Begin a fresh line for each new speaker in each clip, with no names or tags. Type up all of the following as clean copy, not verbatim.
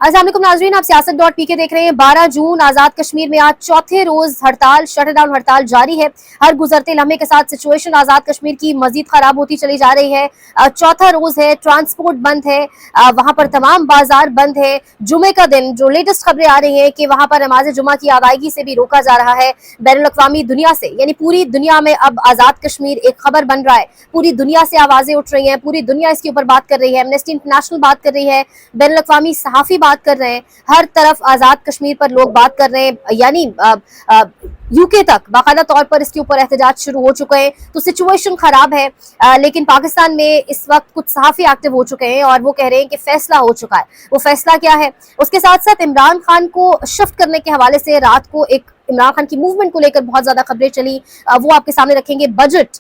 अस्सलाम वालेकुम नाज़रीन, आप सियासत.pk देख रहे हैं। 12 जून आज़ाद कश्मीर में आज चौथे रोज हड़ताल, शटडाउन हड़ताल जारी है। हर गुजरते लम्हे के साथ सिचुएशन आज़ाद कश्मीर की मजीद खराब होती चली जा रही है। चौथा रोज है, ट्रांसपोर्ट बंद है, वहां पर तमाम बाजार बंद है। जुमे का दिन जो लेटेस्ट खबरें आ रही हैं कि वहां पर नमाज जुमा की अदायगी से भी रोका जा रहा है। बैनुल अक़वामी दुनिया से, यानी पूरी दुनिया में अब आज़ाद कश्मीर एक खबर बन रहा है। पूरी दुनिया से आवाजें उठ रही हैं, पूरी दुनिया इसके ऊपर बात कर रही है। एमनेस्टी इंटरनेशनल बात कर रही है, बैनुल अक़वामी सहाफ़ी बात कर रहे हैं, हर तरफ आज़ाद कश्मीर पर लोग बात कर रहे हैं। यानी यूके तक बाकायदा तौर पर इसके ऊपर एहतजाज शुरू हो चुके हैं। तो सिचुएशन खराब है, लेकिन पाकिस्तान में इस वक्त कुछ सहाफ़ी एक्टिव हो चुके हैं और वो कह रहे हैं कि फैसला हो चुका है। वो फैसला क्या है? उसके साथ साथ इमरान खान को शिफ्ट करने के हवाले से रात को एक इमरान खान की मूवमेंट को लेकर बहुत ज्यादा खबरें चली, वो आपके सामने रखेंगे। बजट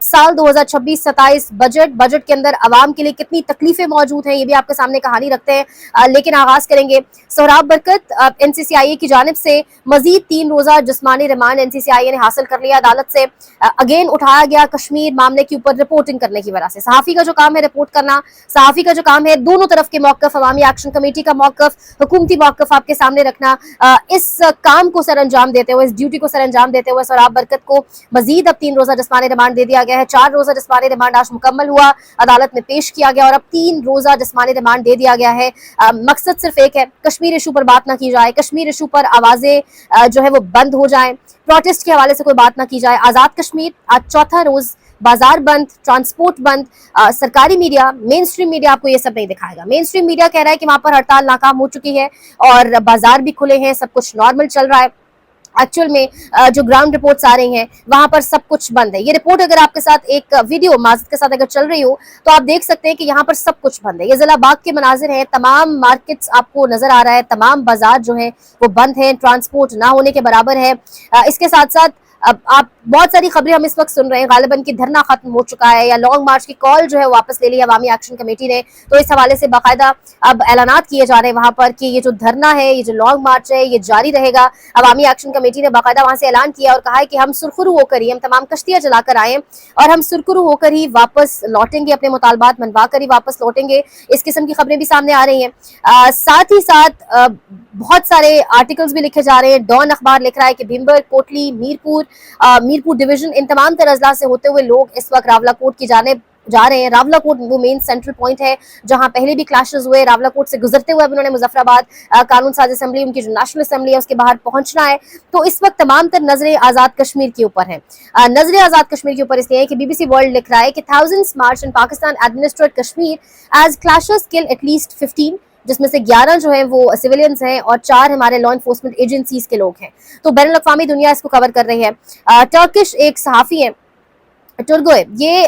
साल 2026-27 बजट के अंदर आवाम के लिए कितनी तकलीफें मौजूद हैं, ये भी आपके सामने कहानी रखते हैं। लेकिन आगाज करेंगे सोहराब बरकत एनसीसीआईए की जानिब से मजीद 3 रोजा जिस्मानी रिमांड एनसीसीआईए ने हासिल कर लिया अदालत से। अगेन उठाया गया कश्मीर मामले के ऊपर रिपोर्टिंग करने की वजह से। सहाफी का जो काम है रिपोर्ट करना, सहाफी का जो काम है दोनों तरफ के मौकफ, अवामी एक्शन कमेटी का मौकफ, हुकूमती मौकफ आपके सामने रखना। इस काम को सरअंजाम देते हुए, इस ड्यूटी को सरअंजाम देते हुए सोहराब बरकत को मजीद अब 3 रोजा जिस्मानी रिमांड दे दिया गया है। 4 रोजा जिस्मानी रिमांड आज मुकम्मल हुआ, अदालत में पेश किया गया और अब 3 रोजा जिस्मानी रिमांड दे दिया गया है। मकसद सिर्फ एक है, कश्मीर इशू पर बात ना की जाए, कश्मीर इशू पर आवाजें जो है वो बंद हो जाएं, प्रोटेस्ट के हवाले से कोई बात ना की जाए। आजाद कश्मीर आज चौथा रोज, बाजार बंद, ट्रांसपोर्ट बंद। सरकारी मीडिया, मेन स्ट्रीम मीडिया आपको ये सब नहीं दिखाएगा। मेन स्ट्रीम मीडिया कह रहा है कि वहां पर हड़ताल नाकाम हो चुकी है और बाजार भी खुले हैं, सब कुछ नॉर्मल चल रहा है। एक्चुअल में जो ग्राउंड रिपोर्ट्स आ रही हैं वहां पर सब कुछ बंद है। ये रिपोर्ट अगर आपके साथ एक वीडियो माजिद के साथ अगर चल रही हो तो आप देख सकते हैं कि यहाँ पर सब कुछ बंद है। ये जिला बाग के मनाजिर हैं, तमाम मार्केट्स आपको नजर आ रहा है, तमाम बाजार जो है वो बंद है, ट्रांसपोर्ट ना होने के बराबर है। इसके साथ साथ अब आप बहुत सारी खबरें हम इस वक्त सुन रहे हैं, गालिबन की धरना खत्म हो चुका है या लॉन्ग मार्च की कॉल जो है वापस ले ली अवामी एक्शन कमेटी ने। तो इस हवाले से बाकायदा अब ऐलानात किए जा रहे हैं वहां पर कि ये जो धरना है, ये जो लॉन्ग मार्च है, ये जारी रहेगा। अवामी एक्शन कमेटी ने बाकायदा वहां से ऐलान किया और कहा है कि हम सुरखरू होकर ही, हम तमाम कश्तियां जलाकर आए और हम सुरखरू होकर ही वापस लौटेंगे, अपने मुतालबात मनवा कर ही वापस लौटेंगे। इस किस्म की खबरें भी सामने आ रही हैं। साथ ही साथ बहुत सारे आर्टिकल्स भी लिखे जा रहे हैं। डॉन अखबार लिख रहा है कि भीमबर, कोटली, मीरपुर डिवीजन, इन तमाम तर अजला से होते हुए लोग इस वक्त रावलाकोट की जानिब जा रहे हैं। रावलाकोट वो मेन सेंट्रल पॉइंट है जहां पहले भी क्लैशेस हुए। रावलाकोट से गुजरते हुए अब उन्होंने मुजफ्फराबाद कानून साज असेंबली, उनकी जो नेशनल असेंबली है उसके बाहर पहुंचना है। तो इस वक्त तमाम तर नजरें आजाद कश्मीर के ऊपर है। नजरें आजाद कश्मीर के ऊपर इसलिए है कि बीबीसी वर्ल्ड लिख रहा है कि thousands march in Pakistan administered Kashmir as clashes kill at least 15, जिसमें से 11 जो है वो सिविलियंस हैं और 4 हमारे लॉ इन्फोर्समेंट एजेंसीज के लोग हैं। तो बैनुल अक़वामी दुनिया इसको कवर कर रही है। टर्किश एक सहाफ़ी है टुर्गोय, ये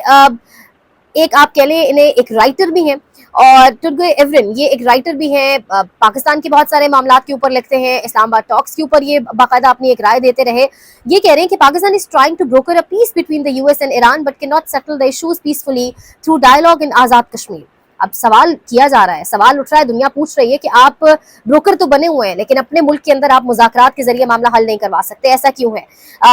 एक आप कह लें इन्हें एक राइटर भी हैं, और टुर्गोय एवरिन ये एक राइटर भी हैं। पाकिस्तान के बहुत सारे मामलात के ऊपर लिखते हैं, इस्लामाबाद टॉक्स के ऊपर ये बाकायदा अपनी एक राय देते रहे। ये कह रहे हैं कि Pakistan is trying to broker a peace between the US and Iran but can not settle the issues peacefully through dialogue in Azad Kashmir. अब सवाल किया जा रहा है, सवाल उठ रहा है, दुनिया पूछ रही है कि आप ब्रोकर तो बने हुए हैं लेकिन अपने मुल्क के अंदर आप मुज़ाकरात के जरिए मामला हल नहीं करवा सकते, ऐसा क्यों है?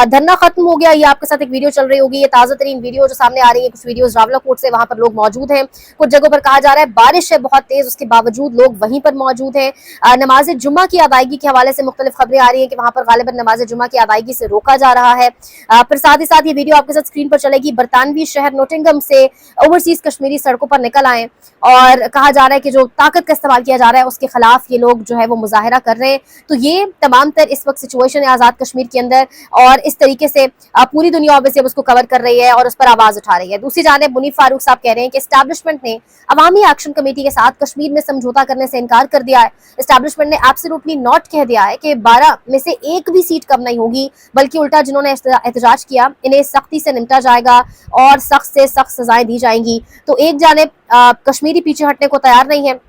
धरना खत्म हो गया, ये आपके साथ एक वीडियो चल रही होगी, ये ताज़ा तरीन वीडियो जो सामने आ रही है, कुछ वीडियोस रावलाकोट से, वहां पर लोग मौजूद हैं। कुछ जगहों पर कहा जा रहा है बारिश है बहुत तेज, उसके बावजूद लोग वहीं पर मौजूद हैं। नमाज जुम्मा की अदायगी के हवाले से मुख्तलिफ खबरें आ रही है कि वहां पर गालिबन नमाज जुम्मा की अदायगी से रोका जा रहा है। फिर साथ ही साथ ये वीडियो आपके साथ स्क्रीन पर चलेगी, बरतानवी शहर नोटिंगम से ओवरसीज कश्मीरी सड़कों पर निकल आए और कहा जा रहा है कि जो ताकत का इस्तेमाल किया जा रहा है उसके खिलाफ ये लोग जो है वो मुजाहिरा कर रहे हैं। तो ये तमाम तर इस वक्त सिचुएशन है आजाद कश्मीर के अंदर और इस तरीके से पूरी दुनिया ऑब्वियसली अब उसको कवर कर रही है और उस पर आवाज उठा रही है। दूसरी जानिब मुनीफ फारूक साहब कह रहे हैं कि एस्टैब्लिशमेंट ने अवामी एक्शन कमेटी के साथ कश्मीर में समझौता करने से इनकार कर दिया है। एस्टैब्लिशमेंट ने एब्सोल्युटली नॉट कह दिया है कि 12 में से एक भी सीट कम नहीं होगी, बल्कि उल्टा जिन्होंने एहतजाज किया इन्हें सख्ती से निपटा जाएगा और सख्त से सख्त सजाएं दी जाएंगी। तो एक जानिब कश्मीरी पीछे हटने को तैयार नहीं है।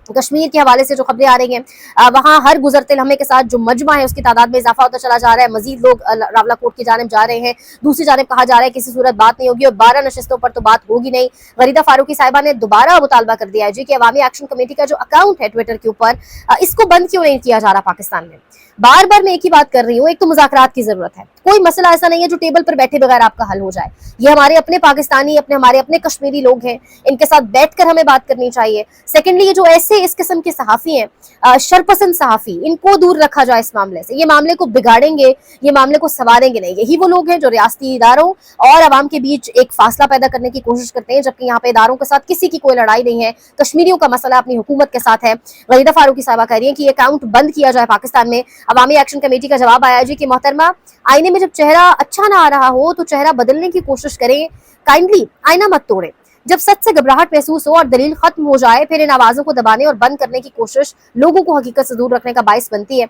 कश्मीर के हवाले से जो खबरें आ रही हैं वहाँ हर गुजरते लम्हे के साथ जो मजमा है उसकी तादाद में इजाफा होता चला जा रहा है। मजीद लोग रावलाकोट की जानिब जा रहे हैं। दूसरी जानिब कहा जा रहा है किसी सूरत बात नहीं होगी और 12 नशिस्तों पर तो बात होगी नहीं। गरीदा फारूकी साहिबा ने दोबारा मुतालबा कर दिया है जी कि अवामी एक्शन कमेटी का जो अकाउंट है ट्विटर के ऊपर, इसको बंद क्यों नहीं किया जा रहा पाकिस्तान में। बार बार मैं एक ही बात कर रही हूँ, एक तो मुज़ाकरात की जरूरत है, कोई मसला ऐसा नहीं है जो टेबल पर बैठे बगैर आपका हल हो जाए। ये हमारे अपने पाकिस्तानी, हमारे अपने कश्मीरी लोग हैं, इनके साथ बैठकर हमें बात करनी चाहिए। सेकेंडली, ये जो ऐसे इस किस्म के सहाफ़ी हैं, शरपसंद सहाफ़ी, इनको दूर रखा जाए इस मामले से। ये मामले को बिगाड़ेंगे, ये मामले को संवारेंगे नहीं। यही वो लोग हैं जो रियासती इदारों और आवाम के बीच एक फासला पैदा करने की कोशिश करते हैं, जबकि यहाँ पे इदारों के साथ किसी की कोई लड़ाई नहीं है। कश्मीरियों का मसला अपनी हुकूमत के साथ है। गरीदा फारूकी साहबा कह रही है कि ये अकाउंट बंद किया जाए पाकिस्तान में। अवामी एक्शन कमेटी का जवाब आया जी कि मोहतरमा, आईने में जब चेहरा अच्छा ना आ रहा हो तो चेहरा बदलने की कोशिश करें, काइंडली आईना मत तोड़ें। जब सच से घबराहट महसूस हो और दलील खत्म हो जाए, फिर इन आवाजों को दबाने और बंद करने की कोशिश लोगों को हकीकत से दूर रखने का बाइस बनती है।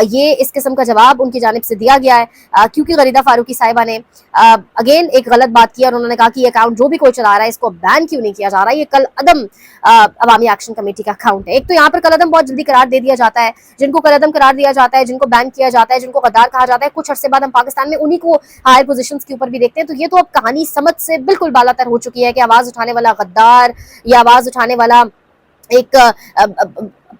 ये इस किस्म का जवाब उनकी जानिब से दिया गया है, क्योंकि गरीदा फारूकी साहिबा ने अगेन एक गलत बात की और उन्होंने कहा कि ये अकाउंट जो भी कोई चला रहा है इसको बैन क्यों नहीं किया जा रहा है, ये कल अदम अवामी एक्शन कमेटी का अकाउंट है। एक तो यहाँ पर कल अदम बहुत जल्दी करार दे दिया जाता है, जिनको कल अदम करार दिया जाता है, जिनको बैन किया जाता है, जिनको गद्दार कहा जाता है, कुछ अरसे बाद हम पाकिस्तान में उन्हीं को हायर पोजीशंस के ऊपर भी देखते हैं। तो ये तो अब कहानी समझ से बिल्कुल बालातर हो चुकी है कि आवाज उठाने वाला गद्दार या आवाज उठाने वाला एक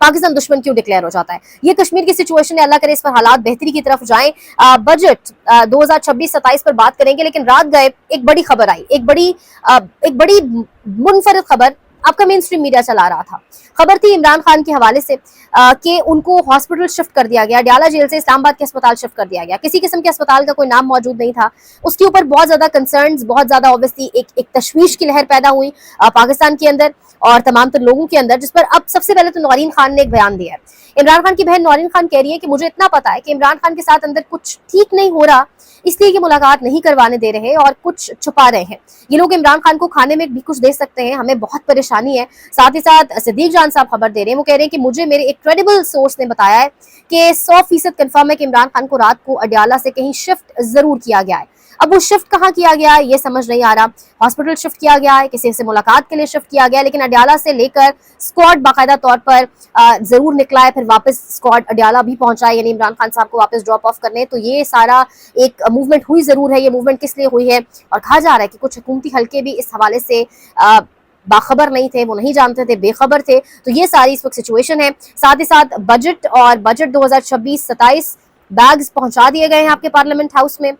पाकिस्तान दुश्मन क्यों डिक्लेयर हो जाता है। ये कश्मीर की सिचुएशन है, अल्लाह करे इस पर हालात बेहतरी की तरफ जाएं। बजट 2026-27 पर बात करेंगे, लेकिन रात गए एक बड़ी खबर आई, एक बड़ी मुनफरद खबर आपका मेन स्ट्रीम मीडिया चला रहा था। खबर थी इमरान खान के हवाले से कि उनको हॉस्पिटल शिफ्ट कर दिया गया, अडयाला जेल से इस्लामाबाद के अस्पताल शिफ्ट कर दिया गया। किसी किस्म के अस्पताल का कोई नाम मौजूद नहीं था। उसके ऊपर बहुत ज्यादा कंसर्न्स, बहुत ज्यादा ऑब्वियसली एक तशवीश की लहर पैदा हुई पाकिस्तान के अंदर और तमाम तर लोगों के अंदर, जिस पर अब सबसे पहले तो नौरीन खान ने एक बयान दिया है। इमरान खान की बहन नौरीन खान कह रही है कि मुझे इतना पता है कि इमरान खान के साथ अंदर कुछ ठीक नहीं हो रहा, इसलिए ये मुलाकात नहीं करवाने दे रहे और कुछ छुपा रहे हैं। ये लोग इमरान खान को खाने में भी कुछ दे सकते हैं, हमें बहुत परेशानी है। साथ ही साथ सिद्दीक जान साहब खबर दे रहे हैं, वो कह रहे हैं कि मुझे मेरे एक क्रेडिबल सोर्स ने बताया है कि 100% कंफर्म है कि इमरान खान को रात को अडयाला से कहीं शिफ्ट जरूर किया गया है। अब वो शिफ्ट कहाँ किया गया है ये समझ नहीं आ रहा। हॉस्पिटल शिफ्ट किया गया है, किसी से मुलाकात के लिए शिफ्ट किया गया है, लेकिन अडयाला से लेकर स्क्वाड बाकायदा तौर पर जरूर निकला है, फिर वापस स्क्वाड अडयाला भी पहुंचा है, यानी इमरान खान साहब को वापस ड्रॉप ऑफ करने। तो ये सारा एक मूवमेंट हुई जरूर है। ये मूवमेंट किस लिए हुई है, और कहा जा रहा है कि कुछ हुकूमती हल्के भी इस हवाले से बाखबर नहीं थे, वो नहीं जानते थे, बेखबर थे। तो ये सारी इस वक्त सिचुएशन है। साथ ही साथ बजट 2026-27 बैग्स पहुंचा दिए गए हैं आपके पार्लियामेंट हाउस में।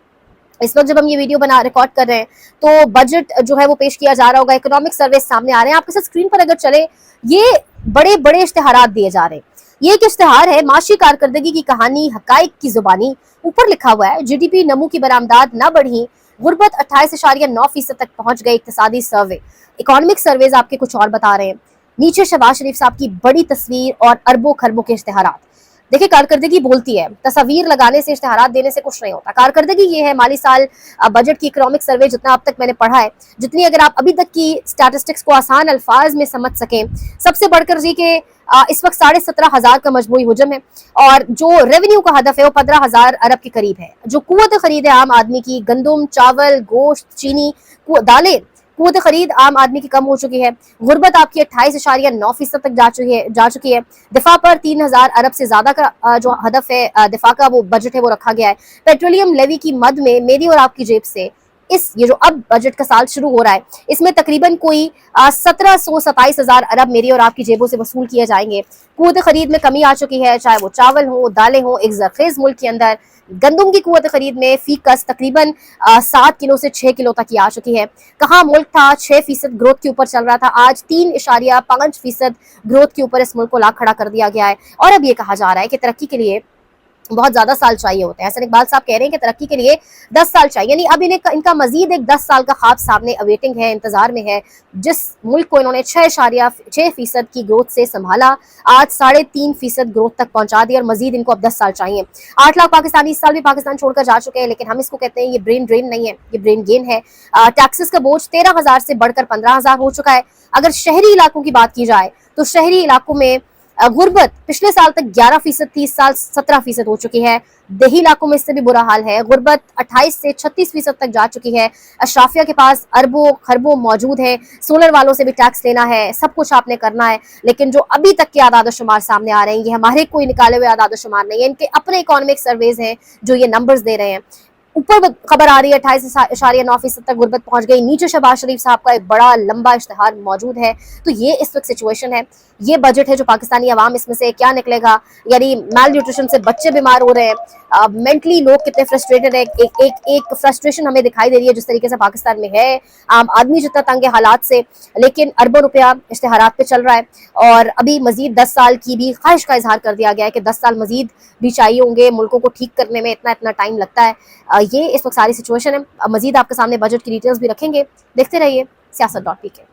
इस वक्त जब हम ये वीडियो रिकॉर्ड कर रहे हैं तो बजट जो है वो पेश किया जा रहा होगा, इकोनॉमिक सर्वे सामने आ रहे हैं आपके साथ स्क्रीन पर। अगर चले, ये बड़े बड़े इश्तिहारात दिए जा रहे हैं। ये एक इश्तिहार है, माशी कारकर्दगी की कहानी, हकाइक की जुबानी। ऊपर लिखा हुआ है जीडीपी नमू की बरामदाद न बढ़ी, गुर्बत 28.9% तक पहुंच गई, इक्तिसादी सर्वे। इकोनॉमिक सर्वेज आपके कुछ और बता रहे हैं। नीचे शहबाज शरीफ साहब की बड़ी तस्वीर और अरबों खरबों के इश्तिहारात। देखिए, कारकर्दगी बोलती है, तस्वीर लगाने से, इश्तिहारात देने से कुछ नहीं होता। कारकर्दगी ये है माली साल बजट की इकोनॉमिक सर्वे, जितना अब तक मैंने पढ़ा है, जितनी अगर आप अभी तक की स्टैटिस्टिक्स को आसान अल्फाज में समझ सकें, सबसे बढ़कर जी के इस वक्त 17,500 का मजमूई हुजम है और जो रेवेन्यू का हदफ है वो 15,000 अरब के करीब है। जो कुव्वत खरीद है आम आदमी की, गंदम, चावल, गोश्त, चीनी, दालें, कुव्वत खरीद आम आदमी की कम हो चुकी है। गुर्बत आपकी 28.9% तक जा चुकी है। दिफा पर 3,000 अरब से ज्यादा का जो हदफ है दिफा का, वो बजट है वो रखा गया है। पेट्रोलियम लेवी की मद में मेरी और आपकी जेब से ये जो अब बजट का साल शुरू हो रहा है, इसमें तकरीबन कोई 1727,000 अरब मेरी और आपकी जेबों से वसूल किए जाएंगे। कुव्वत खरीद में कमी आ चुकी है, चाहे वो चावल हो, दालें हो। एक जरखेज मुल्क के अंदर गंदम की कुव्वत खरीद में फीकस तकरीबन 7 किलो से 6 किलो तक की आ चुकी है। कहाँ मुल्क था 6% ग्रोथ के ऊपर चल रहा था, आज 3.5% ग्रोथ के ऊपर इस मुल्क को ला खड़ा कर दिया गया है। और अब ये कहा जा रहा है कि तरक्की के लिए बहुत ज्यादा साल चाहिए होते हैं। हसन इकबाल साहब कह रहे हैं कि तरक्की के लिए 10 साल चाहिए, यानी अब इनका मजीद एक 10 साल का ख्वाब सामने अवेटिंग है, इंतजार में है। जिस मुल्क को इन्होंने 6.6% की ग्रोथ से संभाला, आज 3.5% ग्रोथ तक पहुंचा दी और मजीद इनको अब 10 साल चाहिए। 8 लाख पाकिस्तानी इस साल भी पाकिस्तान छोड़कर जा चुके हैं, लेकिन हम इसको कहते हैं ये ब्रेन ड्रेन नहीं है, ये ब्रेन गेन है। टैक्सेस का बोझ 13,000 से बढ़कर 15,000 हो चुका है। अगर शहरी इलाकों की बात की जाए तो शहरी इलाकों में गुर्बत पिछले साल तक 11% थी, इस साल 17% हो चुकी है। देही इलाकों में इससे भी बुरा हाल है, गुर्बत 28 से 36% तक जा चुकी है। अशराफिया के पास अरबों खरबों मौजूद है, सोलर वालों से भी टैक्स लेना है, सब कुछ आपने करना है। लेकिन जो अभी तक के आदाद शुमार सामने आ रहे हैं, ये हमारे कोई निकाले हुए आदाद शुमार नहीं है, इनके अपने इकोनॉमिक सर्वेज हैं जो ये नंबर्स दे रहे हैं। ऊपर खबर आ रही है 28.9% तक गुर्बत पहुंच गई। नीचे शहबाज शरीफ साहब का एक बड़ा लंबा इश्तिहार मौजूद है। तो ये इस वक्त सिचुएशन है, ये बजट है जो पाकिस्तानी अवाम, इसमें से क्या निकलेगा, यानी माल न्यूट्रिशन से बच्चे बीमार हो रहे हैं, मेंटली लोग कितने फ्रस्ट्रेटेड है। एक फ्रस्ट्रेशन हमें दिखाई दे रही है जिस तरीके से पाकिस्तान में है, आम आदमी जितना तंग है हालात से, लेकिन अरबों रुपया इश्तिहारात पे चल रहा है। और अभी मजीद 10 साल की भी ख्वाहिश का इजहार कर दिया गया है कि 10 साल मजीद भी चाहिए होंगे, मुल्कों को ठीक करने में इतना इतना टाइम लगता है। ये इस वक्त सारी सिचुएशन है। मजीद आपके सामने बजट की डिटेल्स भी रखेंगे, देखते रहिए Siyasat.pk।